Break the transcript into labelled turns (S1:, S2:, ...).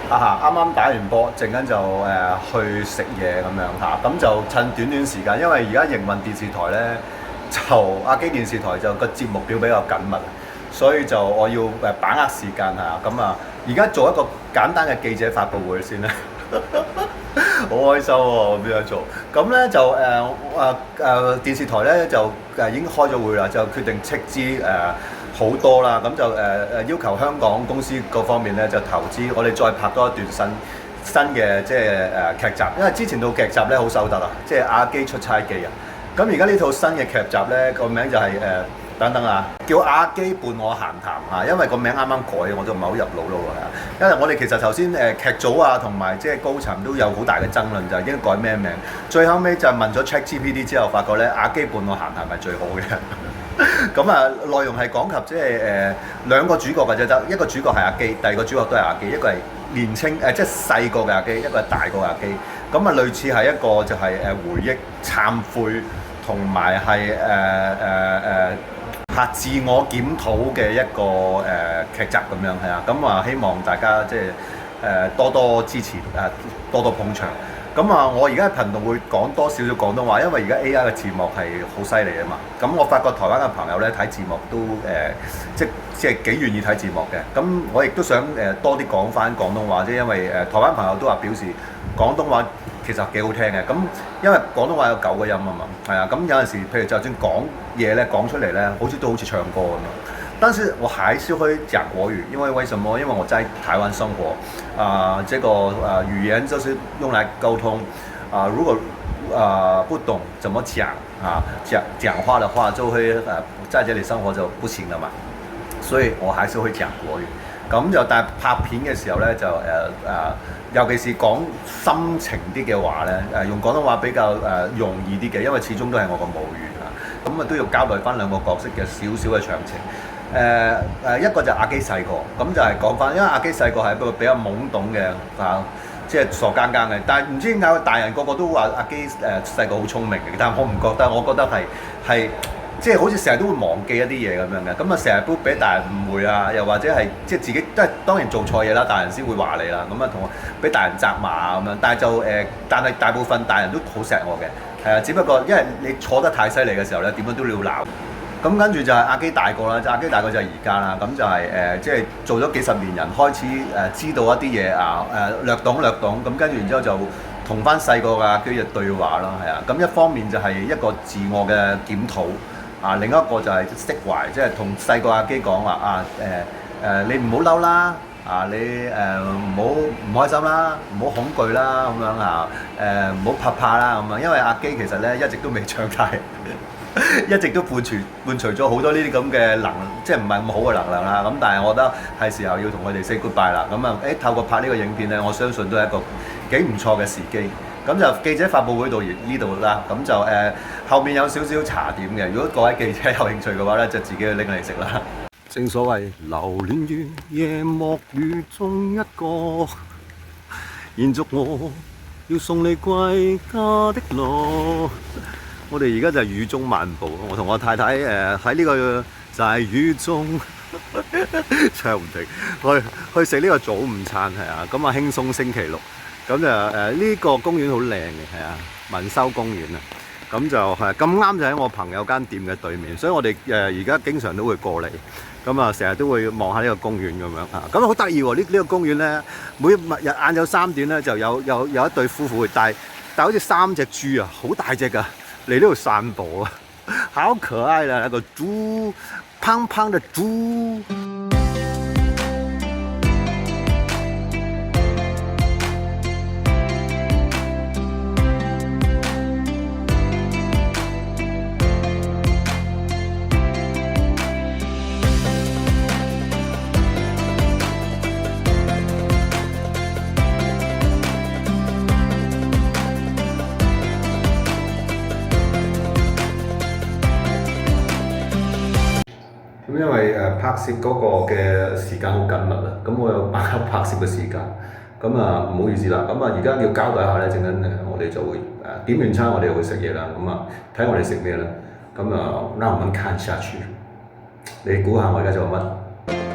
S1: 啱啱打完波，陣間就去食嘢咁樣嚇，咁就趁短短時間，因為而家營運電視台咧，就亞基電視台就個節目表比較緊密，所以就我要把握時間嚇，咁而家做一個簡單嘅記者發佈會先啦。好開心喎！咁樣做，咁咧就電視台咧就已經開咗會啦，就決定斥資好多啦，咁就要求香港公司嗰方面咧就投資，我哋再拍多一段新嘅即係劇集，因為之前套劇集咧好收得啊，即係阿基出差記啊，咁而家呢套新嘅劇集咧個名就係等等啊，叫阿基伴我閒談嚇，因為個名啱啱改，我都唔係好入腦咯喎，因為我哋其實頭先劇組啊同埋即係高層都有好大嘅爭論，就係應該改咩名，最後尾就問咗 ChatGPT 之後，發覺咧阿基伴我閒談係最好嘅。咁內容係講及即係兩個主角嘅啫，得一個主角係阿基，第二個主角都係阿基，一個係年青即係細個嘅阿基，一個係大個嘅阿基。咁類似係一個就係回憶、懺悔同埋係拍自我檢討嘅一個劇集咁樣係啊。咁希望大家即係多多支持多多捧場。咁我而家喺頻道會講多少少廣東話，因為而家 AI 嘅字幕係好犀利啊嘛。咁我發覺台灣嘅朋友咧睇字幕都即係幾願意睇字幕嘅。咁我亦都想多啲講翻廣東話啫，因為台灣朋友都話表示廣東話其實幾好聽嘅。咁因為廣東話有9個音啊嘛，係啊。咁有陣時譬如就算講嘢咧講出嚟咧，好似都好似唱歌咁樣。但是我還是會講國語，因為為什麼？因為我在台灣生活，這個語言就是用來溝通，如果不懂怎麼講講話的話，就會在這裡生活就不行了嘛，所以我還是會講國語。咁就但係拍片嘅時候咧，就尤其是講深情啲嘅話咧，用廣東話比較容易啲嘅，因為始終都係我個母語啊。咁都要交代翻兩個角色嘅少少嘅詳情。一個就阿基細個，咁就係講翻，因為阿基細個係一個比較懵懂嘅即係傻更更嘅。但係唔知點解大人個個都話阿基細個好聰明嘅，但係我唔覺得，我覺得係即係好似成日都會忘記一啲嘢咁樣嘅。咁成日都俾大人誤會啊，又或者係即係自己都係當然做錯嘢啦，大人先會話你啦。咁同我俾大人責罵啊咁樣，但係就但係大部分大人都好錫我嘅，只不過因為你錯得太犀利嘅時候咧，點樣都要鬧。咁跟住就係阿基大個啦，阿基大個就係而家啦，咁就係即係做咗幾十年人，開始知道一啲嘢略懂，咁跟住然之後就同翻細個嘅阿基嘅對話啦，係啊，咁一方面就係一個自我嘅檢討另一個就係釋懷，即係同細個阿基講話你唔好嬲啦，你唔開心啦，唔好恐懼啦，咁樣唔好怕啦咁樣，因為阿基其實咧一直都未長大。一直都伴隨咗好多呢啲咁嘅即係唔係咁好嘅能量啦。咁但係我覺得係時候要同佢哋 say goodbye 啦。咁透過拍呢個影片咧，我相信都係一個幾唔錯嘅時機。咁就記者發佈會到呢度啦。咁就後面有少少茶點嘅。如果各位記者有興趣嘅話咧，就自己去拎嚟食啦。正所謂流連於夜幕雨中一個，延續我要送你歸家的路。我哋而家就係雨中漫步，我同我太太喺呢個就係雨中唱唔停，去食呢個早午餐係啊，咁輕鬆星期六，咁就呢個公園好靚嘅係啊，文修公園啊，咁就係咁啱就喺我朋友間店嘅對面，所以我哋而家經常都會過嚟，咁成日都會望下呢個公園咁樣啊，咁好得意喎！呢個公園咧，每日晏晝3點咧就有一對夫婦，但好似3隻豬啊，好大隻㗎。嚟呢度散步啊，好可愛啊！那個豬，胖胖的豬。因為拍攝嗰個嘅時間好緊密啦，咁我有把握拍攝嘅時間，咁唔好意思啦，咁而家要交代下咧，陣間我哋就會點完餐，我哋就會食嘢啦，咁睇我哋食咩啦，咁讓我們看下去，你估下我而家做乜？